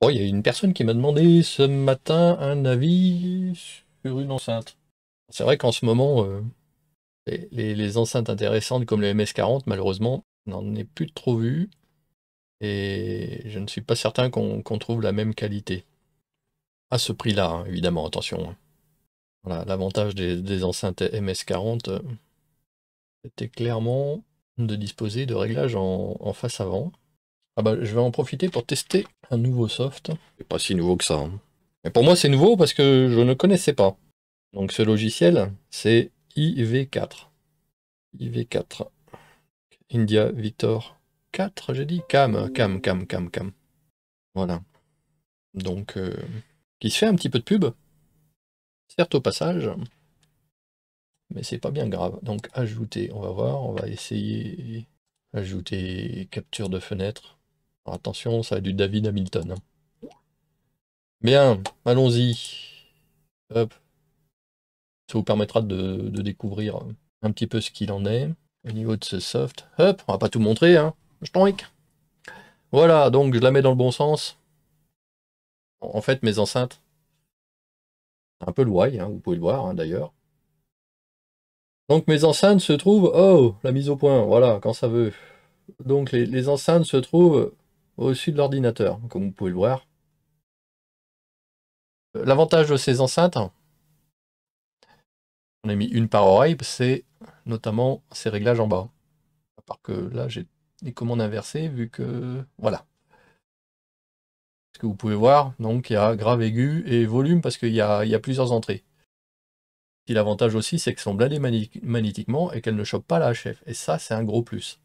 Bon, il y a une personne qui m'a demandé ce matin un avis sur une enceinte. C'est vrai qu'en ce moment, les enceintes intéressantes comme le MS40, malheureusement, on n'en est plus trop vu. Et je ne suis pas certain qu'on trouve la même qualité. À ce prix-là, hein, évidemment, attention, hein. Voilà, l'avantage des enceintes MS40, c'était clairement de disposer de réglages en face avant. Ah bah, je vais en profiter pour tester un nouveau soft. C'est pas si nouveau que ça, hein. Mais pour moi, c'est nouveau parce que je ne connaissais pas. Donc ce logiciel, c'est IV4. IV4. India Victor 4, j'ai dit Cam. Voilà. Donc, qui se fait un petit peu de pub, certes au passage, mais c'est pas bien grave. Donc ajouter, on va voir, on va essayer ajouter capture de fenêtre. Alors, attention, ça a du David Hamilton, hein. Bien, allons-y. Hop. Ça vous permettra de découvrir un petit peu ce qu'il en est. Au niveau de ce soft, hop, on va pas tout montrer, hein. Je t'en prie. Voilà, donc je la mets dans le bon sens. En fait, mes enceintes, un peu loin, hein, vous pouvez le voir, hein, d'ailleurs. Donc mes enceintes se trouvent, oh, la mise au point, voilà, quand ça veut. Donc les enceintes se trouvent au-dessus de l'ordinateur, comme vous pouvez le voir. L'avantage de ces enceintes, on a mis une par oreille, c'est notamment ces réglages en bas. À part que là, j'ai les commandes inversées, vu que, voilà. Ce que vous pouvez voir, donc il y a grave aigu et volume, parce qu'il y a plusieurs entrées. Puis l'avantage aussi, c'est qu'elles sont blindées magnétiquement et qu'elles ne chopent pas la HF. Et ça, c'est un gros plus.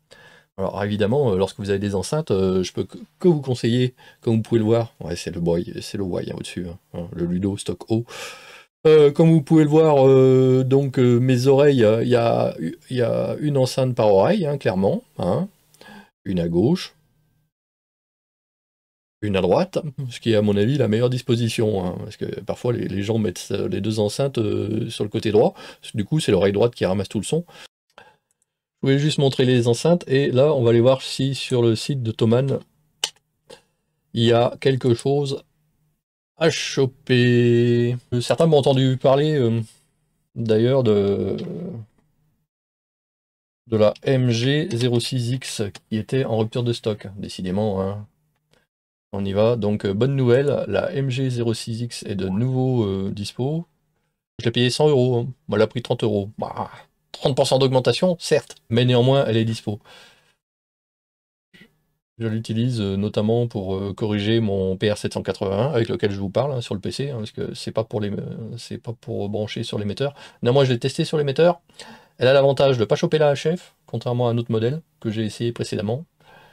Alors évidemment, lorsque vous avez des enceintes, je peux que vous conseiller, comme vous pouvez le voir, ouais, c'est le Y hein, au-dessus, hein, le Ludo Stock O. Comme vous pouvez le voir, donc mes oreilles, il y a une enceinte par oreille, hein, clairement, hein, une à gauche, une à droite, ce qui est à mon avis la meilleure disposition, hein, parce que parfois les gens mettent les deux enceintes sur le côté droit, du coup c'est l'oreille droite qui ramasse tout le son. Je voulais juste montrer les enceintes, et là on va aller voir si sur le site de Thomann, il y a quelque chose à choper. Certains m'ont entendu parler d'ailleurs de la MG06X qui était en rupture de stock, décidément, hein. On y va, donc bonne nouvelle, la MG06X est de nouveau dispo. Je l'ai payé 100 euros, hein. Moi, elle a pris 30 euros. Bah, 30% d'augmentation, certes, mais néanmoins, elle est dispo. Je l'utilise notamment pour corriger mon PR781 avec lequel je vous parle, hein, sur le PC, hein, parce que c'est pas pour brancher sur l'émetteur. Néanmoins, je l'ai testé sur l'émetteur. Elle a l'avantage de ne pas choper la HF, contrairement à un autre modèle que j'ai essayé précédemment.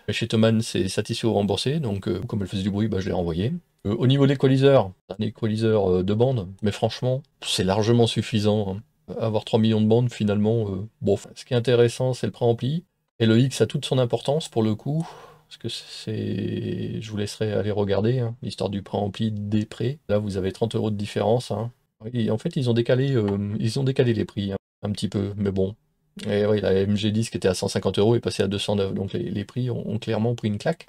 Mais chez Thomann, c'est satisfait ou remboursé, donc comme elle faisait du bruit, bah, je l'ai renvoyé. Au niveau de l'équaliseur, un équaliseur de bande, mais franchement, c'est largement suffisant, hein. Avoir 3 millions de bandes, finalement, bon. Ce qui est intéressant, c'est le préampli. Et le X a toute son importance pour le coup, parce que c'est. Je vous laisserai aller regarder, hein, l'histoire du préampli des prix. Là, vous avez 30 euros de différence, hein. Et en fait, ils ont décalé les prix, hein, un petit peu, mais bon. Et oui, la MG10 qui était à 150 euros est passée à 209, donc les prix ont clairement pris une claque.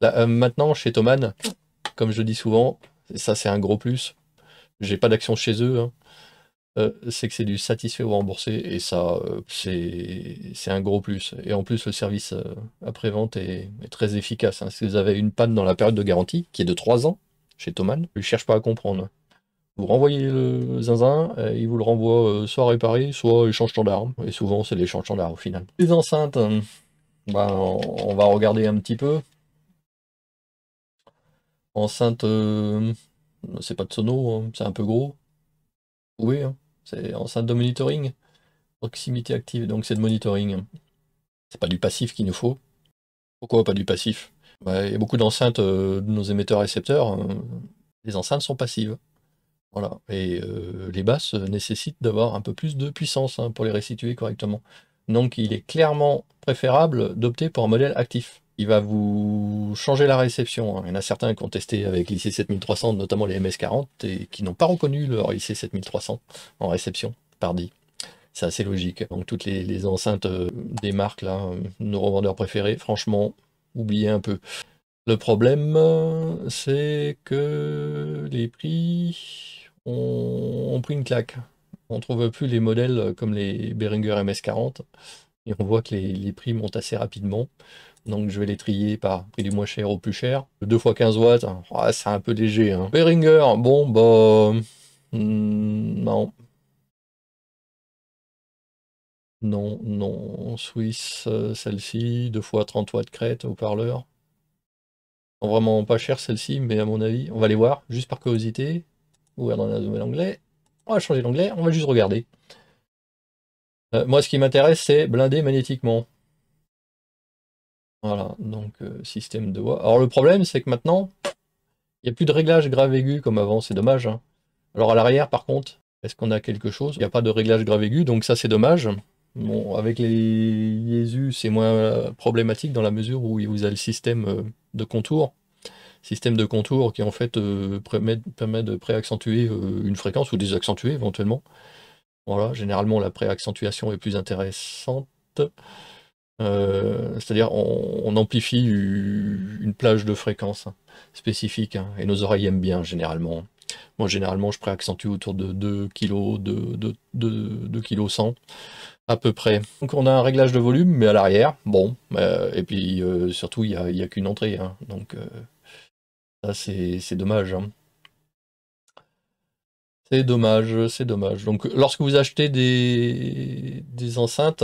Là, maintenant, chez Thomann, comme je dis souvent, ça c'est un gros plus. J'ai pas d'action chez eux, hein. C'est que c'est du satisfait ou remboursé, et ça, c'est un gros plus. Et en plus, le service après-vente est très efficace, hein. Si vous avez une panne dans la période de garantie, qui est de 3 ans chez Thomann, je ne cherche pas à comprendre. Vous renvoyez le zinzin, il vous le renvoie soit réparé, soit échange standard. Et souvent, c'est l'échange standard au final. Les enceintes, bah, on va regarder un petit peu. Enceinte, c'est pas de sono, hein, c'est un peu gros. Oui, hein, c'est enceinte de monitoring. Proximité active, donc c'est de monitoring. C'est pas du passif qu'il nous faut. Pourquoi pas du passif? Bah, il y a beaucoup d'enceintes de nos émetteurs-récepteurs. Les enceintes sont passives. Voilà. Et les basses nécessitent d'avoir un peu plus de puissance, hein, pour les restituer correctement. Donc il est clairement préférable d'opter pour un modèle actif. Il va vous changer la réception, hein. Il y en a certains qui ont testé avec l'IC7300, notamment les MS40, et qui n'ont pas reconnu leur IC7300 en réception, pardi. C'est assez logique. Donc toutes les enceintes des marques, là, nos revendeurs préférés, franchement, oubliez un peu. Le problème, c'est que les prix ont pris une claque. On ne trouve plus les modèles comme les Behringer MS40 et on voit que les prix montent assez rapidement. Donc je vais les trier par prix du moins cher au plus cher. 2 fois 15 watts, c'est un peu léger. Hein. Behringer, bon bah... non. Non, non. Swiss, celle-ci, 2 fois 30 watts crête, haut-parleur. Vraiment pas cher celle-ci, mais à mon avis, on va les voir, juste par curiosité. Ouvrir dans un nouvel onglet. On va changer d'onglet, on va juste regarder. Moi, ce qui m'intéresse, c'est blinder magnétiquement. Voilà, donc système de voix. Alors le problème, c'est que maintenant, il n'y a plus de réglage grave aigu comme avant, c'est dommage. Hein. Alors à l'arrière, par contre, est-ce qu'on a quelque chose? Il n'y a pas de réglage grave aigu, donc ça c'est dommage. Bon, avec les Yeezu, c'est moins problématique dans la mesure où vous avez le système de contour. Système de contour qui en fait permet de préaccentuer une fréquence ou désaccentuer éventuellement. Voilà, généralement la préaccentuation est plus intéressante. C'est-à-dire on amplifie une plage de fréquence spécifique, hein, et nos oreilles aiment bien généralement. Moi généralement je préaccentue autour de 2 kg, 2 kg 100 à peu près. Donc on a un réglage de volume mais à l'arrière, bon, et puis surtout il n'y a qu'une entrée, hein, donc ça c'est dommage. Hein. C'est dommage, c'est dommage. Donc lorsque vous achetez des enceintes,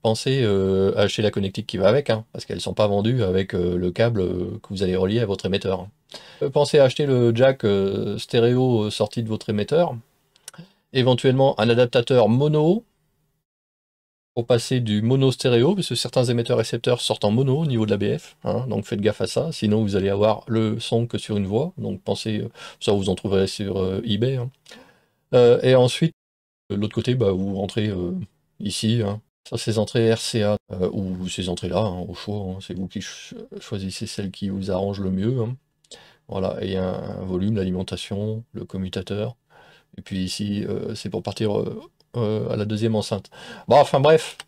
pensez à acheter la connectique qui va avec, hein, parce qu'elles ne sont pas vendues avec le câble que vous allez relier à votre émetteur. Pensez à acheter le jack stéréo sorti de votre émetteur, éventuellement un adaptateur mono, pour passer du mono stéréo, parce que certains émetteurs récepteurs sortent en mono au niveau de l'ABF, hein, donc faites gaffe à ça, sinon vous allez avoir le son que sur une voix, donc pensez, ça vous en trouverez sur eBay. Hein. Et ensuite, de l'autre côté, bah, vous rentrez ici, hein. Ça, ces entrées RCA, ou ces entrées-là, hein, au choix, hein, c'est vous qui choisissez celle qui vous arrange le mieux. Hein. Voilà, et un volume, l'alimentation, le commutateur, et puis ici, c'est pour partir à la deuxième enceinte. Bon, enfin bref,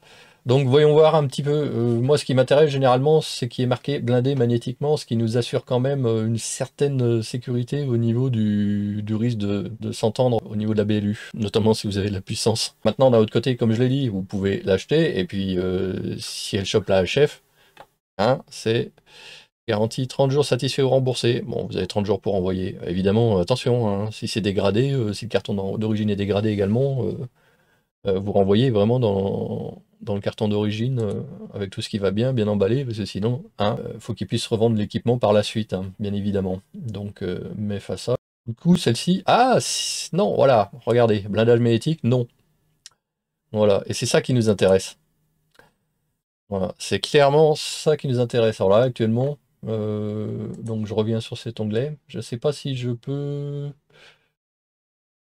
donc voyons voir un petit peu. Moi, ce qui m'intéresse généralement, c'est qu'il est marqué blindé magnétiquement, ce qui nous assure quand même une certaine sécurité au niveau du risque de s'entendre au niveau de la BLU, notamment si vous avez de la puissance. Maintenant, d'un autre côté, comme je l'ai dit, vous pouvez l'acheter, et puis si elle chope la HF, hein, c'est garantie 30 jours satisfait ou remboursé. Bon, vous avez 30 jours pour envoyer. Évidemment, attention, hein, si c'est dégradé, si le carton d'origine est dégradé également, vous renvoyez vraiment dans le carton d'origine avec tout ce qui va bien emballé, parce que sinon, hein, faut qu'il puisse revendre l'équipement par la suite, hein, bien évidemment. Donc, mais face à ça. Du coup, celle-ci, ah non, voilà, regardez, blindage magnétique, non. Voilà, et c'est ça qui nous intéresse. Voilà, c'est clairement ça qui nous intéresse. Alors là, actuellement, donc je reviens sur cet onglet. Je ne sais pas si je peux,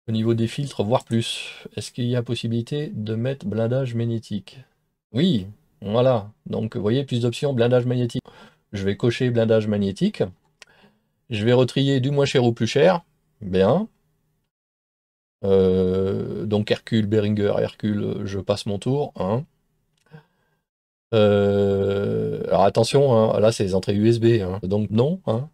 au niveau des filtres, voir plus. Est-ce qu'il y a possibilité de mettre blindage magnétique? Oui, voilà. Donc vous voyez, plus d'options, blindage magnétique. Je vais cocher blindage magnétique. Je vais retrier du moins cher au plus cher. Bien. Donc Hercule, Behringer, Hercule, je passe mon tour. Hein. Alors attention, hein, là c'est les entrées USB, hein. Donc non, hein,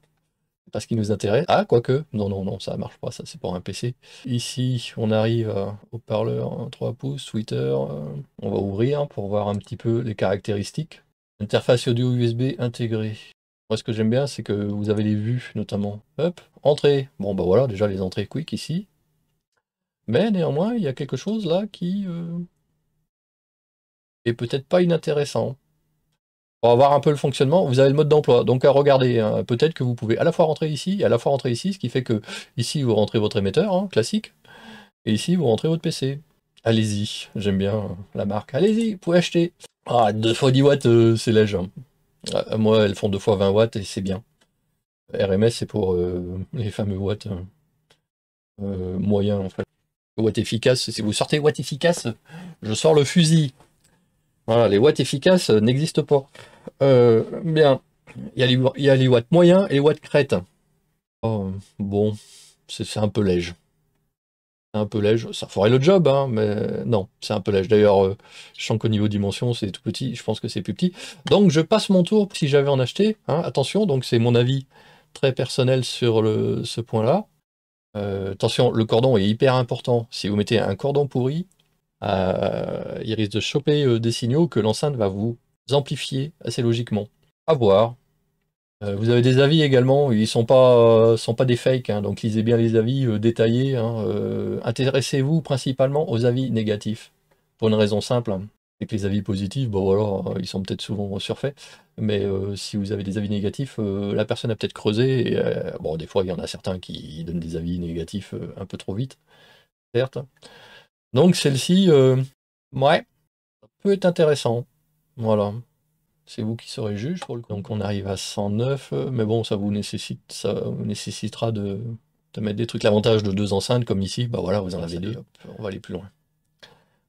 c'est pas ce qui nous intéresse. Ah, quoique, non, non, non, ça marche pas, ça c'est pour un PC. Ici, on arrive au parleur 3 pouces, tweeter, on va ouvrir pour voir un petit peu les caractéristiques. Interface audio USB intégrée. Moi ce que j'aime bien, c'est que vous avez les vues notamment. Hop, entrée. Bon bah voilà, déjà les entrées quick ici. Mais néanmoins, il y a quelque chose là qui est peut-être pas inintéressant. Pour avoir un peu le fonctionnement, vous avez le mode d'emploi. Donc regardez, hein, peut-être que vous pouvez à la fois rentrer ici et à la fois rentrer ici, ce qui fait que ici vous rentrez votre émetteur, hein, classique, et ici vous rentrez votre PC. Allez-y, j'aime bien la marque. Allez-y, vous pouvez acheter. Ah, 2 fois 10 watts, c'est léger. Moi, elles font 2 fois 20 watts et c'est bien. RMS, c'est pour les fameux watts moyens, en fait. Watts efficaces, si vous sortez watts efficaces, je sors le fusil. Voilà, les watts efficaces n'existent pas. Bien. Il y a les watts moyens et les watts crête. Oh, bon, c'est un peu léger. C'est un peu léger, ça ferait le job, hein, mais non, c'est un peu léger. D'ailleurs, je sens qu'au niveau dimension, c'est tout petit, je pense que c'est plus petit. Donc je passe mon tour si j'avais en acheté, hein, attention, donc c'est mon avis très personnel sur ce point-là. Attention, le cordon est hyper important. Si vous mettez un cordon pourri, il risque de choper des signaux que l'enceinte va vous amplifier assez logiquement. À voir. Vous avez des avis également, ils sont pas des fakes, hein, donc lisez bien les avis détaillés. Hein, intéressez-vous principalement aux avis négatifs, pour une raison simple, hein, c'est que les avis positifs, bon voilà, ils sont peut-être souvent surfaits, mais si vous avez des avis négatifs, la personne a peut-être creusé, et, bon des fois il y en a certains qui donnent des avis négatifs un peu trop vite, certes. Donc celle-ci, ouais, ça peut être intéressant, voilà. C'est vous qui serez juge pour le coup. Donc on arrive à 109, mais bon, ça vous nécessitera de mettre des trucs. L'avantage de 2 enceintes comme ici, bah voilà, vous en avez deux. On va aller plus loin.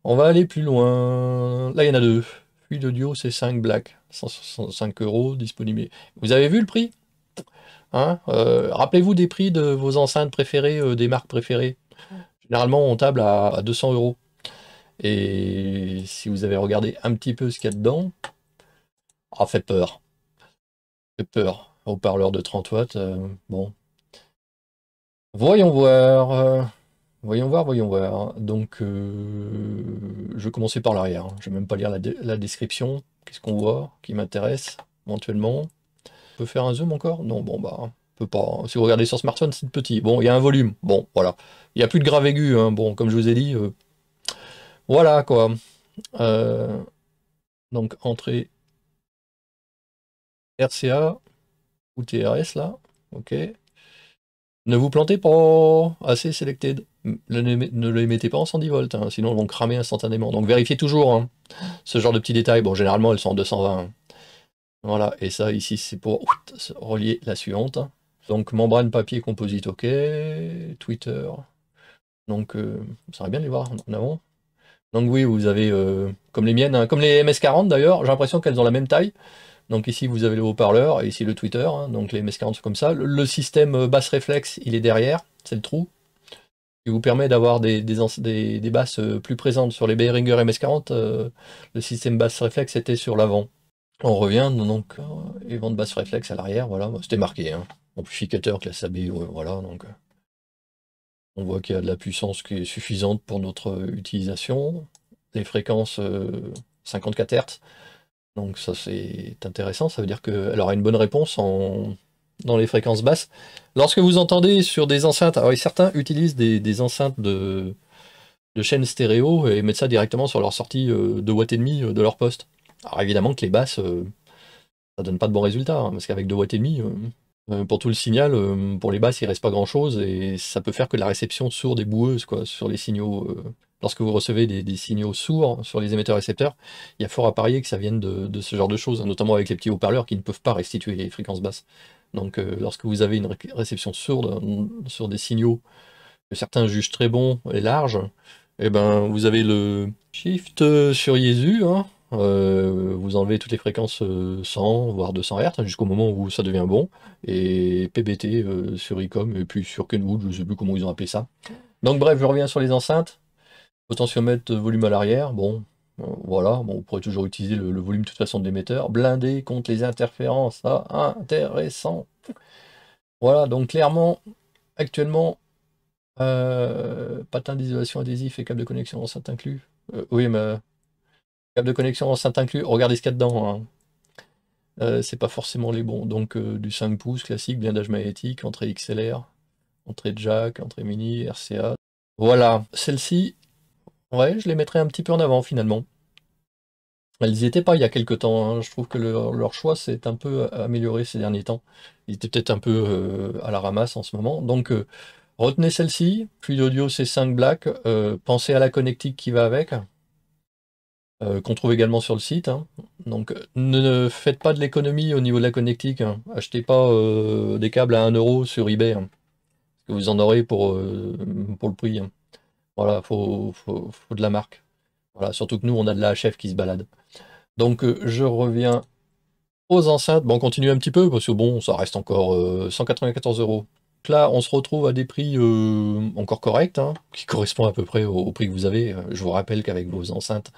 On va aller plus loin. Là, il y en a 2. Fluide audio, c'est 5 Black. 165 € disponible. Vous avez vu le prix, hein, rappelez-vous des prix de vos enceintes préférées, des marques préférées. Généralement, on table à 200 €. Et si vous avez regardé un petit peu ce qu'il y a dedans, fait peur. Fait peur. Haut-parleur de 30 watts, bon. Voyons voir. Voyons voir, voyons voir. Donc, je vais commencer par l'arrière. Je vais même pas lire la description. Qu'est-ce qu'on voit qui m'intéresse, éventuellement. On peut faire un zoom encore? Non, bon, bah, on peut pas. Si vous regardez sur smartphone, c'est petit. Bon, il y a un volume. Bon, voilà. Il n'y a plus de grave aigu, hein. Bon, comme je vous ai dit, voilà, quoi. Donc, entrée RCA ou TRS, là. Ok. Ne vous plantez pas, assez selected. Ne les mettez pas en 110 volts, hein, sinon elles vont cramer instantanément. Donc vérifiez toujours, hein, ce genre de petits détails. Bon, généralement elles sont en 220. Hein. Voilà, et ça ici c'est pour relier la suivante. Donc membrane papier composite, ok. Twitter. Donc ça serait bien de les voir en avant. Donc oui, vous avez, comme les miennes, hein, comme les MS40 d'ailleurs, j'ai l'impression qu'elles ont la même taille. Donc ici vous avez le haut-parleur et ici le tweeter, hein, donc les MS40 sont comme ça. Le système basse réflexe, il est derrière, c'est le trou, qui vous permet d'avoir des basses plus présentes. Sur les Behringer MS40, le système basse réflexe était sur l'avant. On revient, donc évent de basse réflexe à l'arrière, voilà, c'était marqué, hein. Amplificateur classe AB, voilà, donc on voit qu'il y a de la puissance qui est suffisante pour notre utilisation. Les fréquences 54 Hz. Donc ça c'est intéressant, ça veut dire qu'elle aura une bonne réponse dans les fréquences basses. Lorsque vous entendez sur des enceintes, alors certains utilisent des enceintes de chaîne stéréo et mettent ça directement sur leur sortie 2,5 watts de leur poste. Alors évidemment que les basses, ça donne pas de bons résultats, hein, parce qu'avec 2,5 watts, pour tout le signal, pour les basses il reste pas grand chose et ça peut faire que de la réception sourde et boueuse quoi, sur les signaux. Lorsque vous recevez des signaux sourds sur les émetteurs-récepteurs, il y a fort à parier que ça vienne de ce genre de choses, hein, notamment avec les petits haut-parleurs qui ne peuvent pas restituer les fréquences basses. Donc lorsque vous avez une réception sourde sur des signaux que certains jugent très bons et larges, eh ben, vous avez le Shift sur Yesu, hein, vous enlevez toutes les fréquences 100, voire 200 Hz, hein, jusqu'au moment où ça devient bon, et PBT sur ICOM, et puis sur Kenwood, je ne sais plus comment ils ont appelé ça. Donc bref, je reviens sur les enceintes. Potentiomètre volume à l'arrière, bon, voilà, bon, on pourrait toujours utiliser le volume de toute façon de l'émetteur. Blindé contre les interférences, ça, intéressant. Voilà, donc clairement, actuellement, patin d'isolation adhésif et câble de connexion enceinte inclus. Oui, mais câble de connexion enceinte inclus, regardez ce qu'il y a dedans. Hein. C'est pas forcément les bons. Donc du 5 pouces classique, blindage magnétique, entrée XLR, entrée jack, entrée mini, RCA. Voilà, celle-ci, ouais, je les mettrais un petit peu en avant finalement. Elles n'y étaient pas il y a quelques temps, hein. Je trouve que leur choix s'est un peu amélioré ces derniers temps. Ils étaient peut-être un peu à la ramasse en ce moment. Donc retenez celle-ci, fluide audio C5 Black, pensez à la connectique qui va avec, qu'on trouve également sur le site. Hein. Donc ne faites pas de l'économie au niveau de la connectique. Hein. Achetez pas des câbles à 1 € sur eBay, hein, parce que vous en aurez pour le prix. Hein. Voilà, faut de la marque. Voilà, surtout que nous on a de la HF qui se balade. Donc je reviens aux enceintes. Bon, on continue un petit peu, parce que bon, ça reste encore 194 €. là, on se retrouve à des prix encore corrects, hein, qui correspondent à peu près au prix que vous avez. Je vous rappelle qu'avec vos enceintes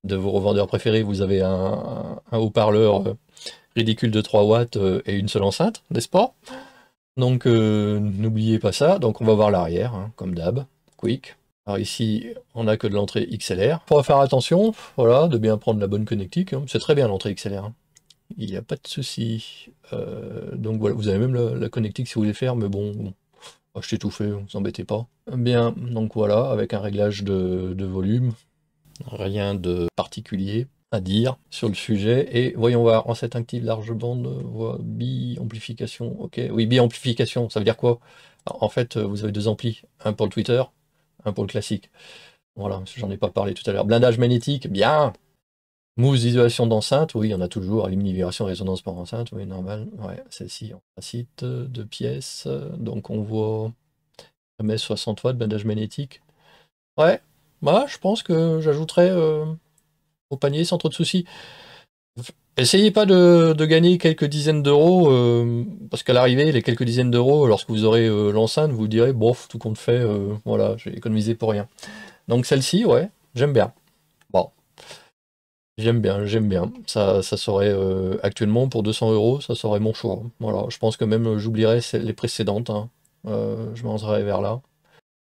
de vos revendeurs préférés, vous avez un haut-parleur ridicule de 3 watts et une seule enceinte, n'est-ce pas? Donc n'oubliez pas ça. Donc on va voir l'arrière, hein, comme d'hab, quick. Alors ici, on n'a que de l'entrée XLR. Il faudra faire attention, voilà, de bien prendre la bonne connectique, hein. C'est très bien l'entrée XLR, hein. Il n'y a pas de souci. Donc voilà, vous avez même la connectique si vous voulez faire, mais bon, achetez tout fait, vous embêtez pas. Bien, donc voilà, avec un réglage de volume, rien de particulier à dire sur le sujet. Et voyons voir, en cette active large bande, bi-amplification, ok. Oui, bi-amplification, ça veut dire quoi? Alors, en fait, vous avez deux amplis, un pour le Twitter, un pour le classique. Voilà, j'en ai pas parlé tout à l'heure. Blindage magnétique, bien. Mousse d'isolation d'enceinte, oui, il y en a toujours. Élimine vibration, résonance par enceinte, oui, normal. Ouais, celle-ci, en principe, 2 pièces. Donc on voit MS 60 watts, blindage magnétique. Ouais, moi je pense que j'ajouterais au panier sans trop de soucis. Essayez pas de gagner quelques dizaines d'euros, parce qu'à l'arrivée, les quelques dizaines d'euros, lorsque vous aurez l'enceinte, vous direz, bof, tout compte fait, voilà, j'ai économisé pour rien. Donc celle-ci, ouais, j'aime bien. Bon. J'aime bien, j'aime bien. Ça serait actuellement pour 200 euros, ça serait mon choix. Voilà, je pense que même j'oublierais les précédentes, hein. Je m'en vers là.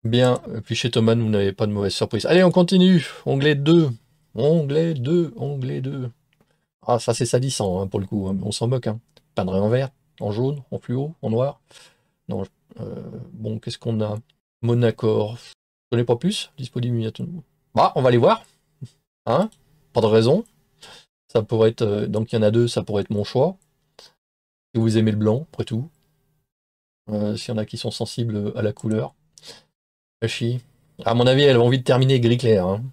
Bien, et puis chez Thomann, vous n'avez pas de mauvaise surprise. Allez, on continue. Onglet 2. Onglet 2, onglet 2. Ah, ça c'est salissant, hein, pour le coup, hein, mais on s'en moque, hein. Peindrait en vert, en jaune, en fluo, en noir. Non, bon, qu'est-ce qu'on a? Monacor. Je connais pas plus. Disponible immédiatement. Bah, on va les voir. Hein? Pas de raison. Ça pourrait être. Donc il y en a deux, ça pourrait être mon choix. Si vous aimez le blanc, après tout. S'il y en a qui sont sensibles à la couleur. Hachi. À mon avis, elles ont envie de terminer gris clair, hein.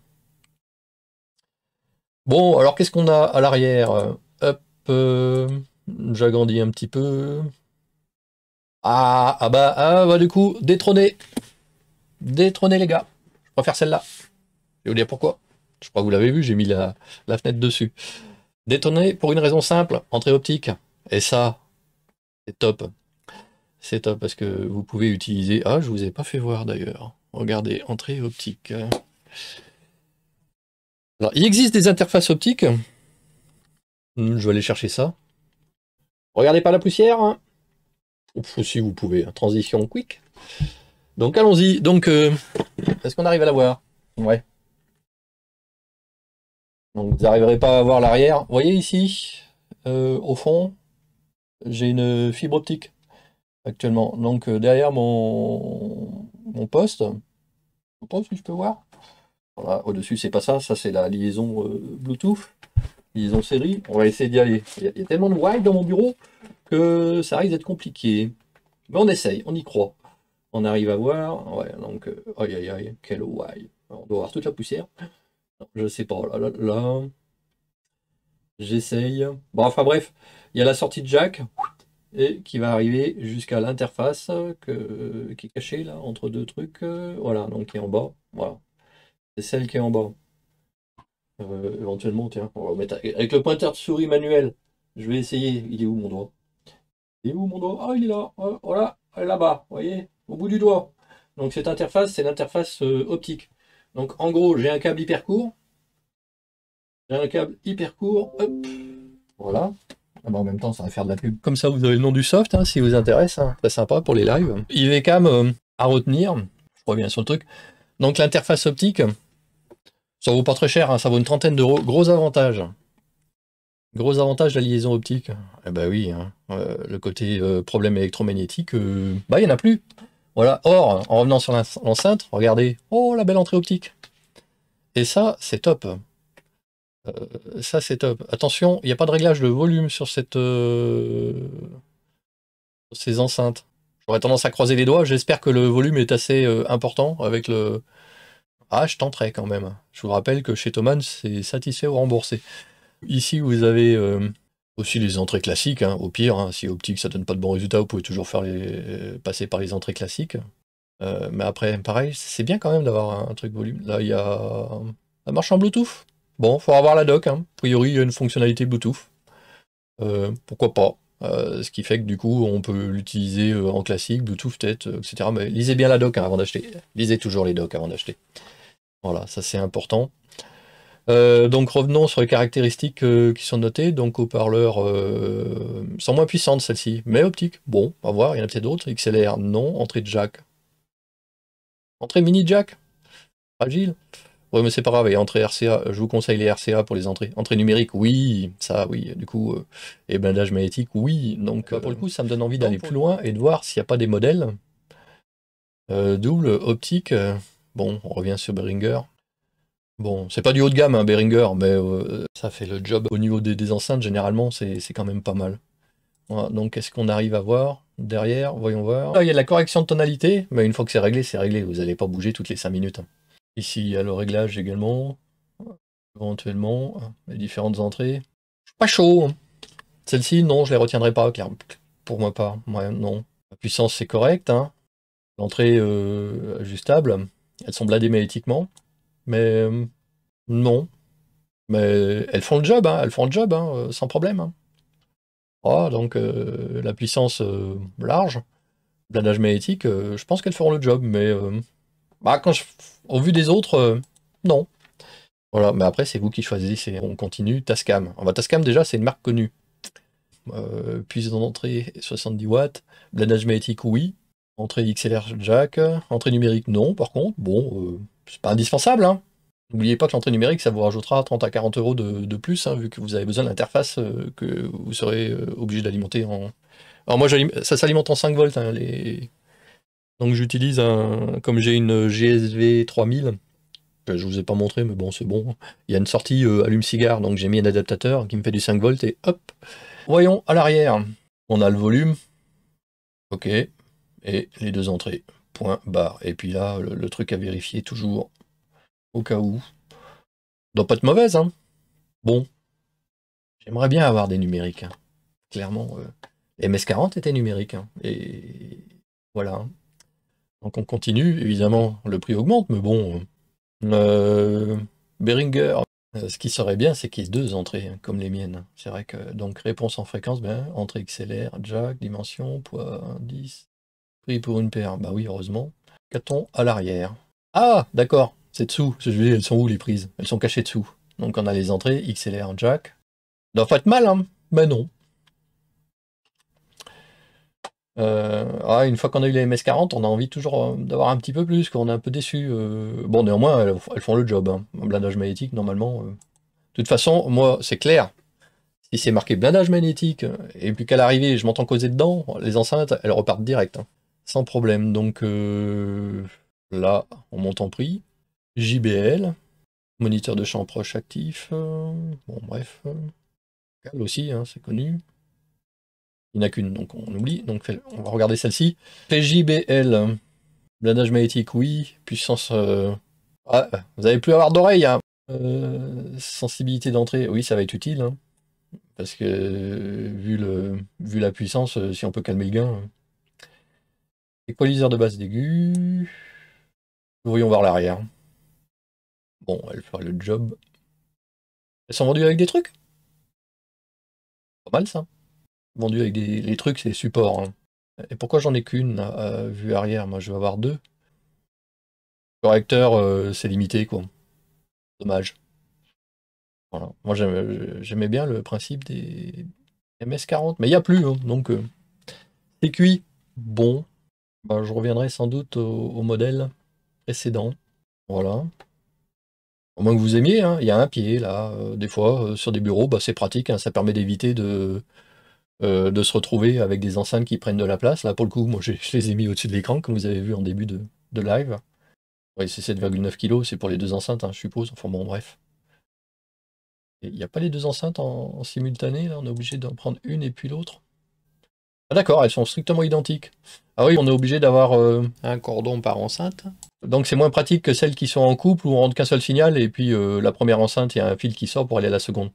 Bon, alors qu'est-ce qu'on a à l'arrière? Hop, j'agrandis un petit peu. Ah bah du coup, détrôner. Détrôner les gars. Je préfère celle-là. Je vais vous dire pourquoi. Je crois que vous l'avez vu, j'ai mis la fenêtre dessus. Détrôner pour une raison simple, entrée optique. Et ça, c'est top. C'est top parce que vous pouvez utiliser... Ah, je vous ai pas fait voir d'ailleurs. Regardez, entrée optique. Alors, il existe des interfaces optiques. Je vais aller chercher ça. Regardez pas la poussière, hein. Si vous pouvez, hein. Transition quick. Donc allons-y. Donc, est-ce qu'on arrive à la voir? Ouais. Donc vous n'arriverez pas à voir l'arrière. Vous voyez ici, au fond, j'ai une fibre optique actuellement. Donc derrière mon poste, je sais pas si je peux voir. Voilà, au-dessus c'est pas ça, ça c'est la liaison Bluetooth, liaison série. On va essayer d'y aller. Il y a tellement de wifi dans mon bureau que ça risque d'être compliqué. Mais on essaye, on y croit. On arrive à voir. Ouais, donc aïe aïe aïe, quel wifi. On doit voir toute la poussière. Non, je sais pas, là. J'essaye. Bon, enfin bref, il y a la sortie de jack et qui va arriver jusqu'à l'interface qui est cachée là entre deux trucs. Voilà, donc qui est en bas. Voilà, c'est celle qui est en bas. Éventuellement, tiens, on va mettre avec le pointeur de souris manuel. Je vais essayer. Il est où mon doigt? Il est où mon doigt? Ah, il est là. Voilà, là-bas. Vous voyez, au bout du doigt. Donc cette interface, c'est l'interface optique. Donc en gros, j'ai un câble hyper court. J'ai un câble hyper court. Hop. Voilà. Ah bah en même temps, ça va faire de la pub. Comme ça, vous avez le nom du soft, hein, si vous intéresse. Hein. Très sympa pour les lives. IVCAM à retenir. Je reviens sur le truc. Donc l'interface optique, ça vaut pas très cher, hein, ça vaut une trentaine d'euros. Gros avantage. Gros avantage de la liaison optique. Eh bah oui, hein, le côté problème électromagnétique, bah il n'y en a plus. Voilà. Or, en revenant sur l'enceinte, regardez. Oh, la belle entrée optique. Et ça, c'est top. Ça, c'est top. Attention, il n'y a pas de réglage de volume sur ces enceintes. J'aurais tendance à croiser les doigts. J'espère que le volume est assez important avec le... Ah, je tenterai quand même. Je vous rappelle que chez Thomann, c'est satisfait ou remboursé. Ici, vous avez aussi les entrées classiques. Hein. Au pire, hein, si optique, ça donne pas de bons résultats, vous pouvez toujours passer par les entrées classiques. Mais après, pareil, c'est bien quand même d'avoir un truc volume. Là, il y a... Ça marche en Bluetooth. Bon, faut avoir la doc, hein. A priori, il y a une fonctionnalité Bluetooth. Pourquoi pas. Ce qui fait que du coup, on peut l'utiliser en classique, Bluetooth peut-être, etc. Mais lisez bien la doc avant d'acheter. Lisez toujours les docs avant d'acheter. Voilà, ça c'est important. Donc revenons sur les caractéristiques qui sont notées. Donc haut-parleurs sont moins puissantes celles-ci, mais optiques. Bon, on va voir, il y en a peut-être d'autres. XLR, non. Entrée de jack. Entrée mini jack. Fragile. Ouais, mais c'est pas grave, et entrée RCA, je vous conseille les RCA pour les entrées. Entrée numérique, oui, ça, oui, du coup, et blindage magnétique, oui. Donc, pour le coup, ça me donne envie d'aller plus loin et de voir s'il n'y a pas des modèles. Double, optique, bon, on revient sur Behringer. Bon, c'est pas du haut de gamme, hein, Behringer, mais ça fait le job. Au niveau des enceintes, généralement, c'est quand même pas mal. Voilà, donc, est-ce qu'on arrive à voir derrière? Voyons voir. Ah, il y a de la correction de tonalité, mais une fois que c'est réglé, c'est réglé. Vous n'allez pas bouger toutes les 5 minutes. Ici, il y a le réglage également. Éventuellement, les différentes entrées. Je suis pas chaud, hein. Celle-ci, non, je les retiendrai pas, clairement. Pour moi pas. Ouais, non. La puissance, c'est correct, hein. L'entrée ajustable. Elles sont blindées magnétiquement. Mais non. Mais elles font le job, hein. Elles font le job, hein, sans problème, hein. Ah, donc la puissance large, blindage magnétique, je pense qu'elles feront le job, mais bah, au vu des autres, non. Voilà, mais après, c'est vous qui choisissez. On continue. Tascam. Tascam, déjà, c'est une marque connue. Puissance d'entrée 70 watts. Blindage magnétique, oui. Entrée XLR jack. Entrée numérique, non, par contre. Bon, c'est pas indispensable, hein. N'oubliez pas que l'entrée numérique, ça vous rajoutera 30 à 40 euros de plus, hein, vu que vous avez besoin d'interface que vous serez obligé d'alimenter en. Alors, moi, ça s'alimente en 5 volts, hein, donc, j'utilise comme j'ai une GSV 3000. Je vous ai pas montré, mais bon, c'est bon. Il y a une sortie allume-cigare, donc j'ai mis un adaptateur qui me fait du 5 volts et hop. Voyons à l'arrière. On a le volume. Ok. Et les deux entrées. Point barre. Et puis là, le truc à vérifier toujours. Au cas où. Doit pas être mauvaise, hein. Bon. J'aimerais bien avoir des numériques, hein. Clairement. MS40 était numérique, hein. Et voilà. Donc on continue. Évidemment, le prix augmente, mais bon. Behringer. Ce qui serait bien, c'est qu'il y ait deux entrées, hein, comme les miennes. C'est vrai que, donc, réponse en fréquence, ben, entrée XLR, jack, dimension, poids 10, prix pour une paire. Bah oui, heureusement. Qu'a-t-on à l'arrière? Ah, d'accord, c'est dessous. Je dis, elles sont où les prises? Elles sont cachées dessous. Donc, on a les entrées, XLR, jack. Doit pas être mal, hein? Mais non. Une fois qu'on a eu les MS40, on a envie toujours d'avoir un petit peu plus, qu'on est un peu déçu. Bon, néanmoins, elles font le job, hein. Un blindage magnétique, normalement. De toute façon, moi, c'est clair. Si c'est marqué blindage magnétique, et puis qu'à l'arrivée, je m'entends causer dedans, les enceintes, elles repartent direct, hein, sans problème. Donc là, on monte en prix. JBL, moniteur de champ proche actif. Bon, bref. Cal aussi, hein, c'est connu. Il n'y en a qu'une, donc on oublie. Donc on va regarder celle-ci. JBL, blindage magnétique, oui. Puissance. Ah, vous n'allez plus avoir d'oreille, hein. Sensibilité d'entrée, oui, ça va être utile, hein. Parce que vu la puissance, si on peut calmer le gain. Équaliseur de base d'aigu. Voyons voir l'arrière. Bon, elle fera le job. Elles sont vendues avec des trucs? Pas mal ça. Vendues avec les trucs, c'est support, hein. Et pourquoi j'en ai qu'une vue arrière? Moi je vais avoir deux. Correcteur, c'est limité quoi. Dommage. Voilà. Moi j'aimais bien le principe des MS40, mais il n'y a plus, hein, donc c'est cuit. Bon, bah, je reviendrai sans doute au modèle précédent. Voilà. Au moins que vous aimiez, hein. Il y a un pied là. Des fois, sur des bureaux, bah, c'est pratique, hein. Ça permet d'éviter de se retrouver avec des enceintes qui prennent de la place. Là, pour le coup, moi, je les ai mis au-dessus de l'écran, comme vous avez vu en début de live. Ouais, c'est 7,9 kg, c'est pour les deux enceintes, hein, je suppose. Enfin bon, bref. Il n'y a pas les deux enceintes en simultané, là, on est obligé d'en prendre une et puis l'autre. Ah d'accord, elles sont strictement identiques. Ah oui, on est obligé d'avoir un cordon par enceinte. Donc c'est moins pratique que celles qui sont en couple où on rentre qu'un seul signal et puis la première enceinte, il y a un fil qui sort pour aller à la seconde.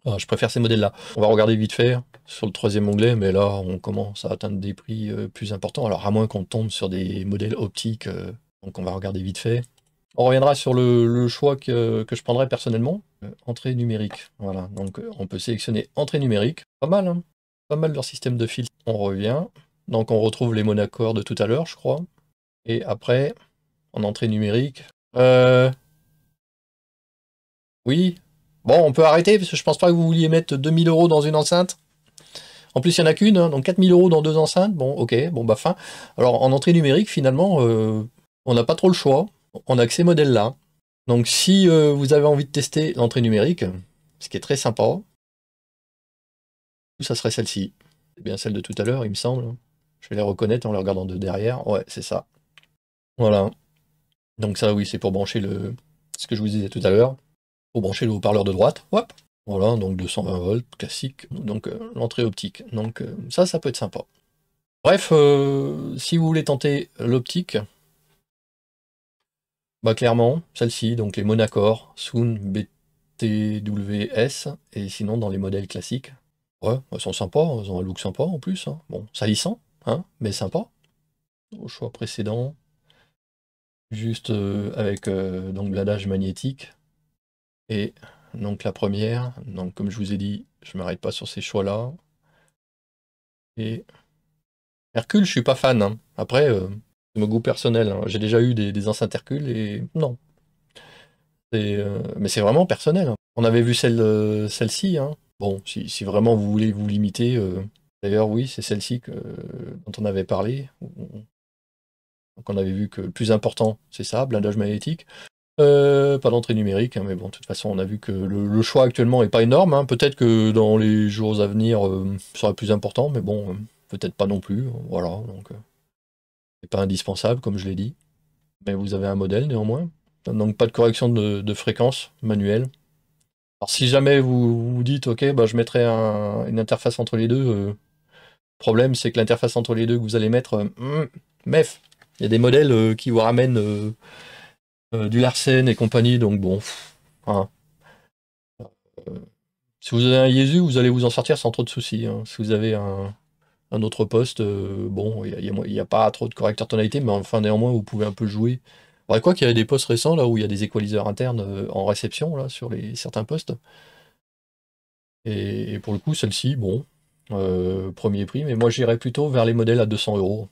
Ah, je préfère ces modèles-là. On va regarder vite fait sur le troisième onglet, mais là on commence à atteindre des prix plus importants. Alors à moins qu'on tombe sur des modèles optiques, donc on va regarder vite fait. On reviendra sur le choix que je prendrai personnellement. Entrée numérique. Voilà, donc on peut sélectionner entrée numérique. Pas mal, hein. pas mal leur système de filtre. On revient. Donc on retrouve les Monacore de tout à l'heure, je crois. Et après, en entrée numérique. Oui. Bon, on peut arrêter, parce que je pense pas que vous vouliez mettre 2000 € dans une enceinte. En plus, il n'y en a qu'une, hein, donc 4000 € dans 2 enceintes. Bon, ok, bon bah fin. Alors en entrée numérique, finalement, on n'a pas trop le choix. On a que ces modèles-là. Donc si vous avez envie de tester l'entrée numérique, ce qui est très sympa, ça serait celle-ci. C'est bien celle de tout à l'heure, il me semble. Je vais les reconnaître en les regardant de derrière. Ouais, c'est ça. Voilà. Donc ça, oui, c'est pour brancher ce que je vous disais tout à l'heure. Pour brancher le haut-parleur de droite. Hop. Voilà, donc 220 volts, classique. Donc l'entrée optique. Donc ça peut être sympa. Bref, si vous voulez tenter l'optique, bah clairement, celle-ci, donc les Monacore, Soon, BTWS, et sinon dans les modèles classiques. Ouais, elles sont sympas, elles ont un look sympa en plus. Hein. Bon, salissant, hein, mais sympa. Au choix précédent, juste avec donc blindage magnétique. Et donc la première, donc comme je vous ai dit, je m'arrête pas sur ces choix-là. Et Hercule, je suis pas fan. Hein. Après, c'est mon goût personnel. Hein. J'ai déjà eu des enceintes Hercule et non. Mais c'est vraiment personnel. Hein. On avait vu celle-ci. Hein. Bon, si vraiment vous voulez vous limiter, d'ailleurs oui, c'est celle-ci dont on avait parlé. Donc on avait vu que le plus important, c'est ça, blindage magnétique. Pas d'entrée numérique, hein, mais bon, de toute façon, on a vu que le choix actuellement est pas énorme. Hein. Peut-être que dans les jours à venir, ce sera plus important, mais bon, peut-être pas non plus. Voilà, donc c'est pas indispensable, comme je l'ai dit. Mais vous avez un modèle néanmoins. Donc pas de correction de fréquence manuelle. Alors si jamais vous vous dites, ok, bah, je mettrai une interface entre les deux, le problème c'est que l'interface entre les deux que vous allez mettre, mef, il y a des modèles qui vous ramènent du Larsen et compagnie, donc bon, hein. Si vous avez un Yeezu, vous allez vous en sortir sans trop de soucis. Hein. Si vous avez un autre poste, bon, il y a pas trop de correcteur tonalité, mais enfin néanmoins vous pouvez un peu jouer. Bon, quoi qu'il y a des postes récents là où il y a des équaliseurs internes en réception là sur certains postes. Et pour le coup, celle-ci, bon, premier prix, mais moi j'irais plutôt vers les modèles à 200 €.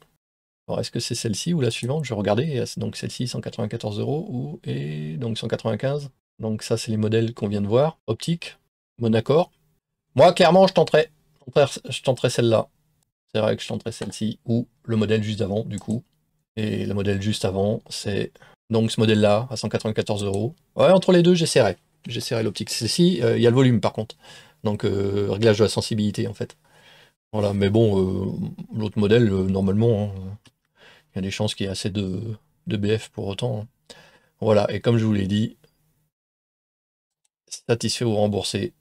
Alors est-ce que c'est celle-ci ou la suivante? Je vais regarder. Donc celle-ci 194 € et donc 195. Donc ça c'est les modèles qu'on vient de voir. Optique, Monacore. Moi clairement je tenterais celle-là. C'est vrai que je tenterais celle-ci ou le modèle juste avant du coup. Et le modèle juste avant, c'est donc ce modèle-là à 194 €. Ouais, entre les deux, j'essaierai. J'essaierai l'optique. Celle-ci, il y a le volume par contre. Donc réglage de la sensibilité en fait. Voilà, mais bon, l'autre modèle, normalement, hein, il y a des chances qu'il y ait assez de BF pour autant. Hein. Voilà, et comme je vous l'ai dit, satisfait ou remboursé.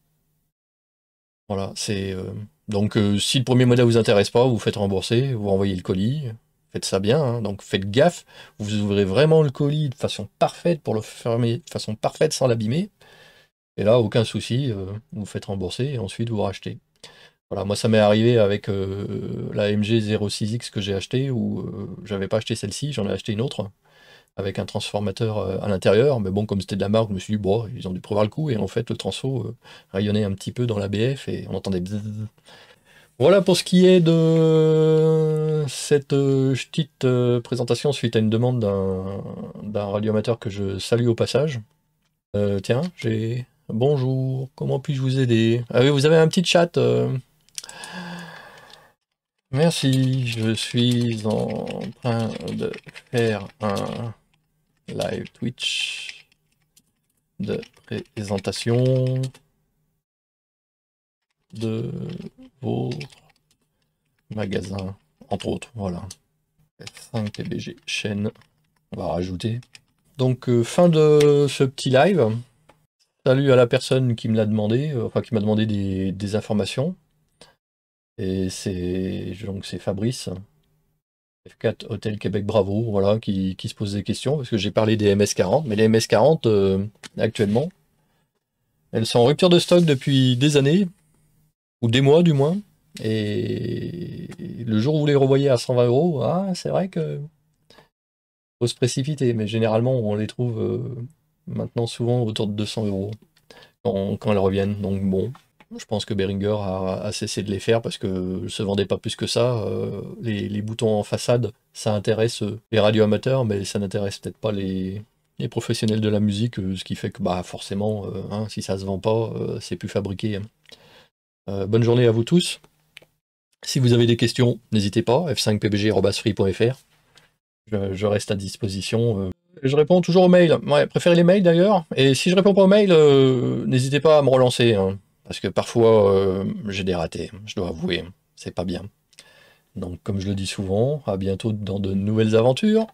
Voilà, c'est. Donc si le premier modèle vous intéresse pas, vous faites rembourser, vous renvoyez le colis. Faites ça bien, hein, donc faites gaffe, vous ouvrez vraiment le colis de façon parfaite pour le fermer de façon parfaite sans l'abîmer. Et là, aucun souci, vous faites rembourser et ensuite vous rachetez. Voilà, moi ça m'est arrivé avec la MG 06X que j'ai acheté, où j'avais pas acheté celle-ci, j'en ai acheté une autre, avec un transformateur à l'intérieur, mais bon, comme c'était de la marque, je me suis dit, bon, ils ont dû prévoir le coup, et en fait, le transfo rayonnait un petit peu dans la BF, et on entendait bzzz. Voilà pour ce qui est de cette petite présentation suite à une demande d'un radioamateur que je salue au passage. Tiens, Bonjour, comment puis-je vous aider? Ah oui, vous avez un petit chat. Merci, je suis en train de faire un live Twitch de présentation de vos magasins, entre autres, voilà. F5 PBG chaîne, on va rajouter. Donc fin de ce petit live. Salut à la personne qui me l'a demandé, enfin qui m'a demandé des informations. Et c'est Fabrice. F4 Hôtel Québec Bravo, voilà, qui se pose des questions, parce que j'ai parlé des MS40, mais les MS40, actuellement, elles sont en rupture de stock depuis des années, ou des mois du moins, et le jour où vous les revoyez à 120 €, ah, c'est vrai que faut se précipiter, mais généralement on les trouve maintenant souvent autour de 200 € quand elles reviennent, donc bon. Je pense que Behringer a cessé de les faire parce que se vendait pas plus que ça. Les boutons en façade, ça intéresse les radioamateurs, mais ça n'intéresse peut-être pas les professionnels de la musique, ce qui fait que bah forcément, hein, si ça se vend pas, c'est plus fabriqué, hein. Bonne journée à vous tous. Si vous avez des questions, n'hésitez pas, f5pbg@free.fr. Je reste à disposition. Je réponds toujours aux mails. Ouais, préférez les mails d'ailleurs. Et si je réponds pas aux mails, n'hésitez pas à me relancer, hein, parce que parfois j'ai des ratés, je dois avouer. C'est pas bien. Donc comme je le dis souvent, à bientôt dans de nouvelles aventures.